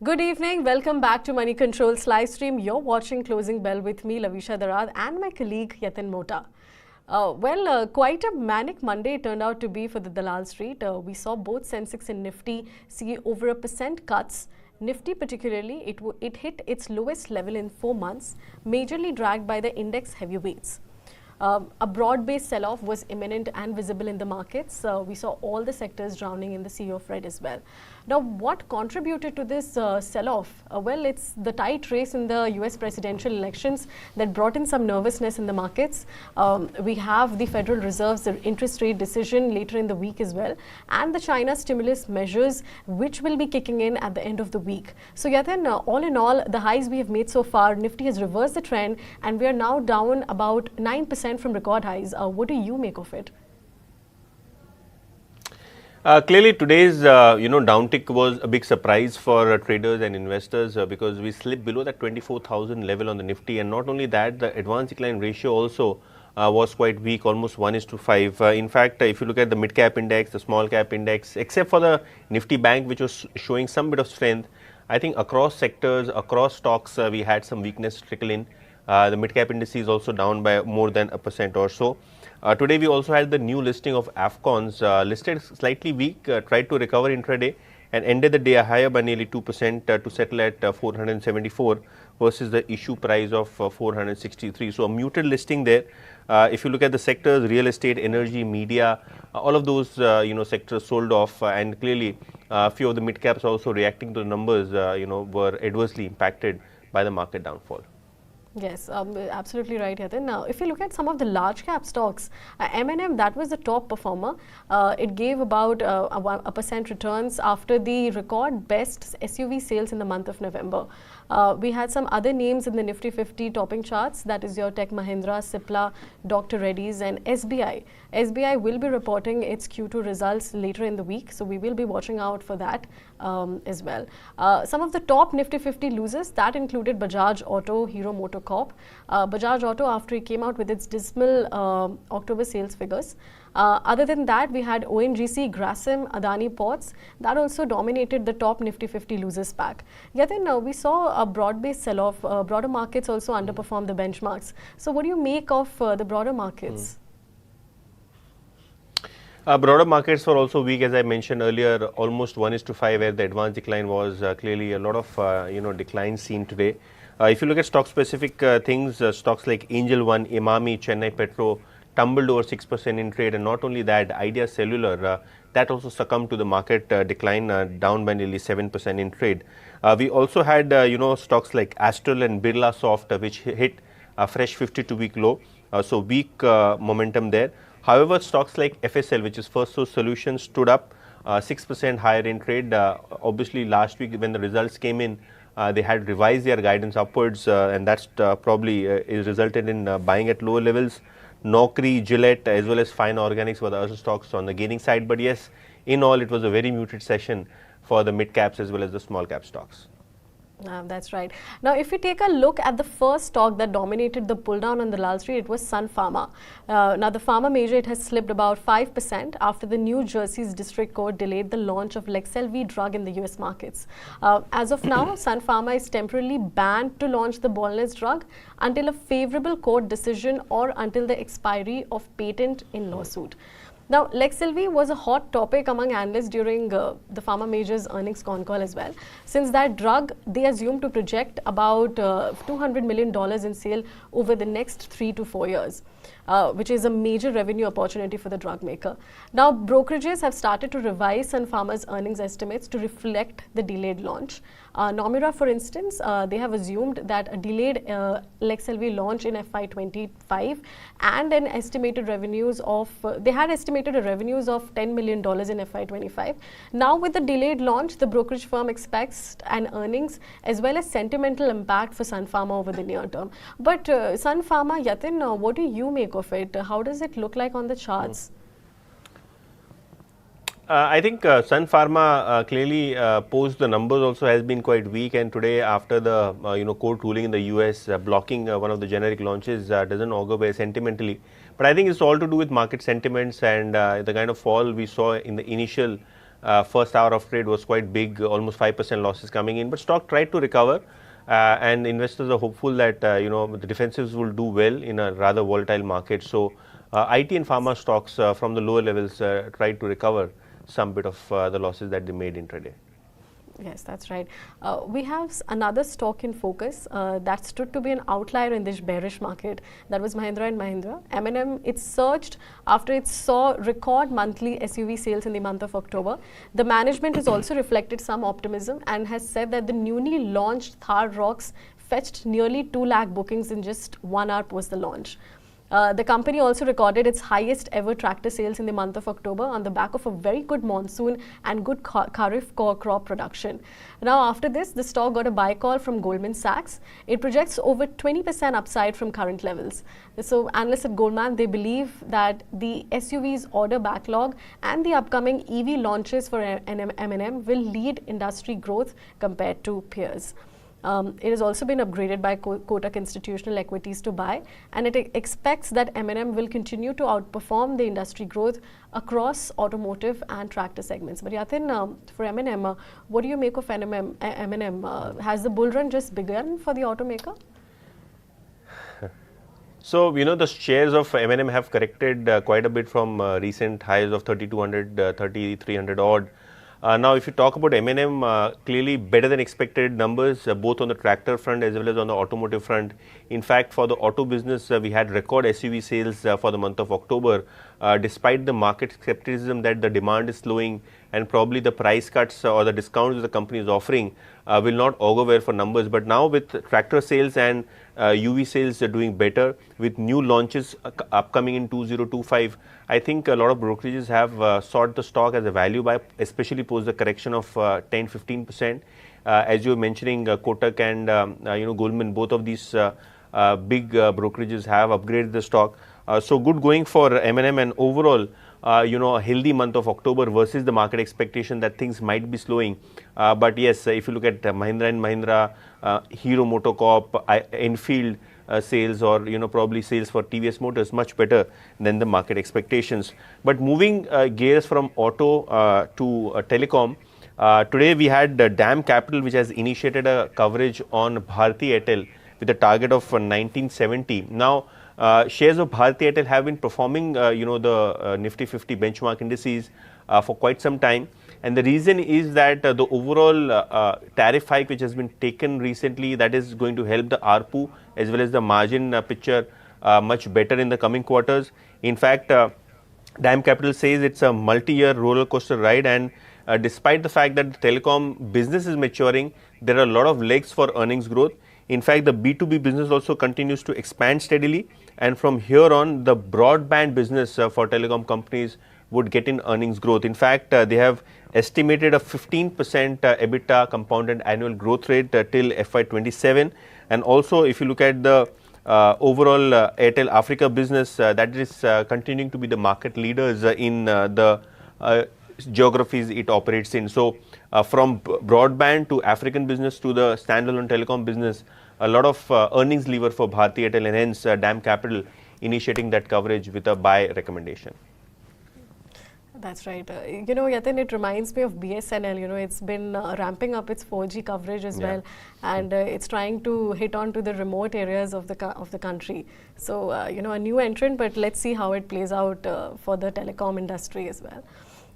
Good evening. Welcome back to Money Control's live stream. You're watching Closing Bell with me, Lavisha Darad, and my colleague Yatin Mota. Quite a manic Monday it turned out to be for the Dalal Street. We saw both Sensex and Nifty see over 1% cuts. Nifty particularly, it hit its lowest level in 4 months, majorly dragged by the index heavyweights. A broad-based sell-off was imminent and visible in the markets. We saw all the sectors drowning in the sea of red as well. Now, what contributed to this sell-off? It's the tight race in the US presidential elections that brought in some nervousness in the markets. We have the Federal Reserve's interest rate decision later in the week as well, and the China stimulus measures, which will be kicking in at the end of the week. So, Yatin, all in all, the highs we have made so far, Nifty has reversed the trend, and we are now down about 9% from record highs. What do you make of it? Clearly, today's downtick was a big surprise for traders and investors because we slipped below that 24,000 level on the Nifty, and not only that, the advance decline ratio also was quite weak, almost 1:5. In fact, if you look at the mid cap index, the small cap index, except for the Nifty Bank, which was showing some bit of strength, I think across sectors, across stocks, we had some weakness trickle in. The mid cap index is also down by more than 1% or so. Today we also had the new listing of Afcons, listed slightly weak, tried to recover intraday and ended the day higher by nearly 2% to settle at 474 versus the issue price of 463. So a muted listing there. If you look at the sectors, real estate, energy, media, all of those sectors sold off, and clearly a few of the mid caps also reacting to the numbers were adversely impacted by the market downfall. Yes, absolutely right, Yatin. Now, if you look at some of the large cap stocks, M&M, that was the top performer. It gave about 1% returns after the record best SUV sales in the month of November. We had some other names in the Nifty 50 topping charts, that is your Tech Mahindra, Cipla, Dr. Reddy's and SBI. SBI will be reporting its Q2 results later in the week, so we will be watching out for that as well. Some of the top Nifty 50 losers, that included Bajaj Auto, Hero MotoCorp. Bajaj Auto, after it came out with its dismal October sales figures. Other than that, we had ONGC, Grasim, Adani Ports. That also dominated the top Nifty 50 losers pack. Yet then we saw a broad-based sell-off. Broader markets also underperformed the benchmarks. So what do you make of the broader markets? Broader markets were also weak, as I mentioned earlier, almost 1:5, where the advance decline was clearly a lot of decline seen today. If you look at stock-specific things, stocks like Angel One, Emami, Chennai Petro tumbled over 6% in trade, and not only that, Idea Cellular that also succumbed to the market decline, down by nearly 7% in trade. We also had stocks like Astral and Birla Soft, which hit a fresh 52-week low, so weak momentum there. However, stocks like FSL, which is First Source Solutions, stood up 6% higher in trade. Obviously, last week when the results came in, they had revised their guidance upwards, and that's probably is resulted in buying at lower levels. Naukri, Gillette, as well as Fine Organics were the other stocks on the gaining side. But yes, in all, it was a very muted session for the mid caps as well as the small cap stocks. That's right. Now, if we take a look at the first stock that dominated the pull down on the Dalal Street, it was Sun Pharma. Now, the pharma major, it has slipped about 5% after the New Jersey's district court delayed the launch of Lexelvi drug in the US markets. As of now, Sun Pharma is temporarily banned to launch the Bolnez drug until a favorable court decision or until the expiry of patent in lawsuit. Now, Lexelvi was a hot topic among analysts during the pharma major's earnings con call as well. Since that drug, they assumed to project about $200 million in sale over the next 3 to 4 years. Which is a major revenue opportunity for the drug maker. Now, brokerages have started to revise Sun Pharma's earnings estimates to reflect the delayed launch. Nomura, for instance, they have assumed that a delayed Lexelvi launch in FY25 and an estimated revenues of, they had estimated revenues of $10 million in FY25. Now, with the delayed launch, the brokerage firm expects an earnings as well as sentimental impact for Sun Pharma over the near term. But Sun Pharma, Yatin, what do you make of it? How does it look like on the charts? I think Sun Pharma clearly posed the numbers also has been quite weak, and today after the court ruling in the US blocking one of the generic launches doesn't augur well sentimentally. But I think it's all to do with market sentiments and the kind of fall we saw in the initial First hour of trade was quite big, almost 5% losses coming in, but stock tried to recover. And investors are hopeful that the defensives will do well in a rather volatile market. So IT and pharma stocks from the lower levels tried to recover some bit of the losses that they made intraday. Yes, that's right. We have another stock in focus that stood to be an outlier in this bearish market. That was Mahindra and Mahindra. M&M, it surged after it saw record monthly SUV sales in the month of October. The management has also reflected some optimism and has said that the newly launched Thar Rocks fetched nearly 2 lakh bookings in just 1 hour post the launch. The company also recorded its highest ever tractor sales in the month of October on the back of a very good monsoon and good Kharif crop production. Now, after this, the stock got a buy call from Goldman Sachs. It projects over 20% upside from current levels. So, analysts at Goldman, they believe that the SUV's order backlog and the upcoming EV launches for M&M will lead industry growth compared to peers. It has also been upgraded by Kotak Institutional Equities to buy, and it expects that M&M will continue to outperform the industry growth across automotive and tractor segments. But Yatin, for M&M, what do you make of M&M? Has the bull run just begun for the automaker? So, the shares of M&M have corrected quite a bit from recent highs of 3,200, 3,300 odd. Now, if you talk about M&M, clearly better than expected numbers, both on the tractor front as well as on the automotive front. In fact, for the auto business, we had record SUV sales for the month of October, despite the market skepticism that the demand is slowing and probably the price cuts or the discounts the company is offering will not augur well for numbers. But now with tractor sales and UV sales doing better, with new launches upcoming in 2025, I think a lot of brokerages have sought the stock as a value buy, especially post the correction of 10-15%. As you were mentioning, Kotak and Goldman, both of these big brokerages have upgraded the stock. So good going for M&M, and overall, a healthy month of October versus the market expectation that things might be slowing. But yes, if you look at Mahindra and Mahindra, Hero MotoCorp, Enfield sales, or probably sales for TVS Motors, much better than the market expectations. But moving gears from auto to telecom, today we had DAM Capital, which has initiated a coverage on Bharti Airtel with a target of 1970. Now, shares of Bharti Airtel have been performing, the Nifty 50 benchmark indices for quite some time. And the reason is that the overall tariff hike which has been taken recently, that is going to help the ARPU as well as the margin picture much better in the coming quarters. In fact, DAM Capital says it's a multi-year roller coaster ride, and despite the fact that the telecom business is maturing, there are a lot of legs for earnings growth. In fact, the B2B business also continues to expand steadily, and from here on, the broadband business for telecom companies would get in earnings growth. In fact, they have estimated a 15% EBITDA compounded annual growth rate till FY27. And also, if you look at the overall Airtel Africa business, that is continuing to be the market leaders in the geographies it operates in. So, from broadband to African business to the standalone telecom business, a lot of earnings lever for Bharti Airtel, and hence DAM Capital initiating that coverage with a buy recommendation. That's right. Yatin, it reminds me of BSNL. It's been ramping up its 4G coverage as well, and it's trying to hit on to the remote areas of the country. So, a new entrant, but let's see how it plays out for the telecom industry as well.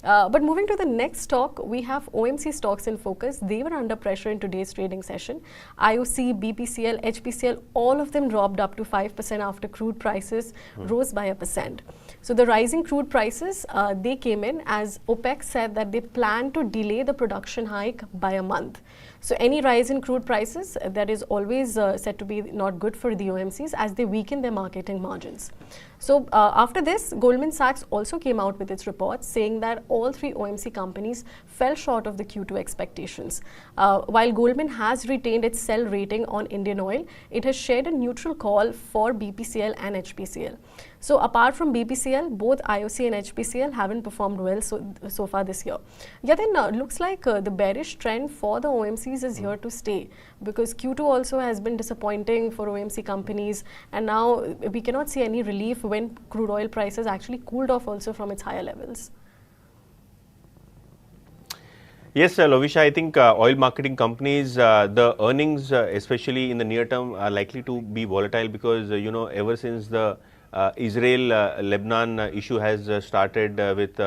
But moving to the next stock, we have OMC stocks in focus. They were under pressure in today's trading session. IOC, BPCL, HPCL, all of them dropped up to 5% after crude prices rose by 1%. So the rising crude prices, they came in as OPEC said that they plan to delay the production hike by a month. So any rise in crude prices, that is always said to be not good for the OMCs as they weaken their marketing margins. So after this, Goldman Sachs also came out with its report saying that all three OMC companies fell short of the Q2 expectations. While Goldman has retained its sell rating on Indian Oil, it has shared a neutral call for BPCL and HPCL. So apart from BPCL, both IOC and HPCL haven't performed well so far this year. Yet then looks like the bearish trend for the OMCs is here to stay, because Q2 also has been disappointing for OMC companies, and now we cannot see any relief when crude oil prices actually cooled off also from its higher levels. Yes, Lovisha, I think oil marketing companies, the earnings, especially in the near term, are likely to be volatile because, ever since the Israel-Lebanon issue has started with,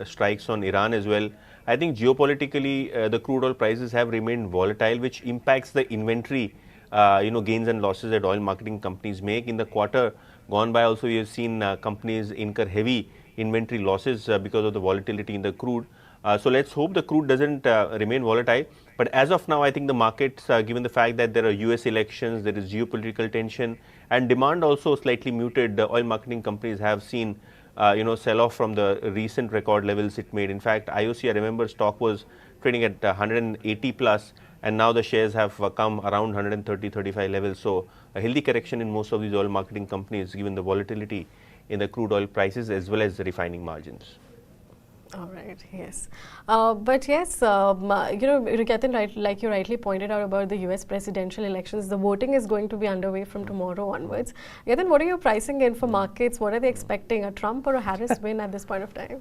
strikes on Iran as well, I think geopolitically, the crude oil prices have remained volatile, which impacts the inventory, gains and losses that oil marketing companies make. In the quarter gone by also, we have seen companies incur heavy inventory losses because of the volatility in the crude. So let's hope the crude doesn't remain volatile. But as of now, I think the markets, given the fact that there are US elections, there is geopolitical tension, and demand also slightly muted, the oil marketing companies have seen, sell off from the recent record levels it made. In fact, IOC, I remember stock was trading at 180 plus, and now the shares have come around 130-35 levels. So a healthy correction in most of these oil marketing companies, given the volatility in the crude oil prices as well as the refining margins. All right, yes. But yes, Ketan, right, like you rightly pointed out about the US presidential elections, the voting is going to be underway from tomorrow onwards. Ketan, what are you pricing in for markets? What are they expecting, a Trump or a Harris win at this point of time?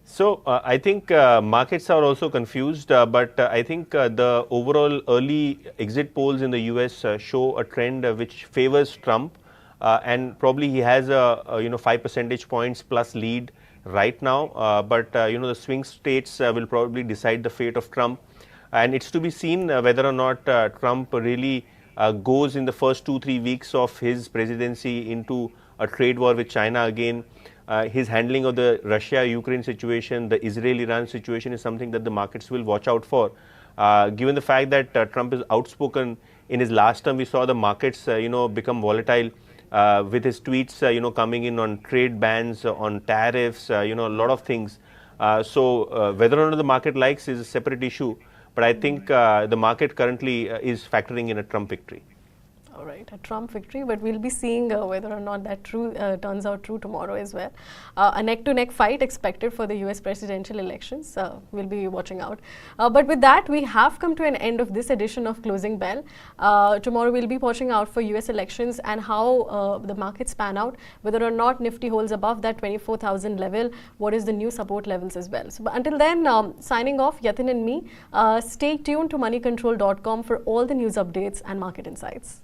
So, I think markets are also confused, but I think the overall early exit polls in the US show a trend which favors Trump, and probably he has a 5 percentage points plus lead right now, but the swing states will probably decide the fate of Trump, and it's to be seen whether or not Trump really goes in the first 2-3 weeks of his presidency into a trade war with China again. His handling of the Russia-Ukraine situation, the Israel-Iran situation is something that the markets will watch out for. Given the fact that Trump is outspoken in his last term, we saw the markets become volatile. With his tweets, coming in on trade bans, on tariffs, a lot of things. So whether or not the market likes is a separate issue. But I think the market currently is factoring in a Trump victory. All right, a Trump victory, but we'll be seeing whether or not that turns out true tomorrow as well. A neck-to-neck fight expected for the US presidential elections. We'll be watching out. But with that, we have come to an end of this edition of Closing Bell. Tomorrow, we'll be watching out for US elections and how the markets pan out, whether or not Nifty holds above that 24,000 level, what is the new support levels as well. So, but until then, signing off, Yatin and me, stay tuned to moneycontrol.com for all the news updates and market insights.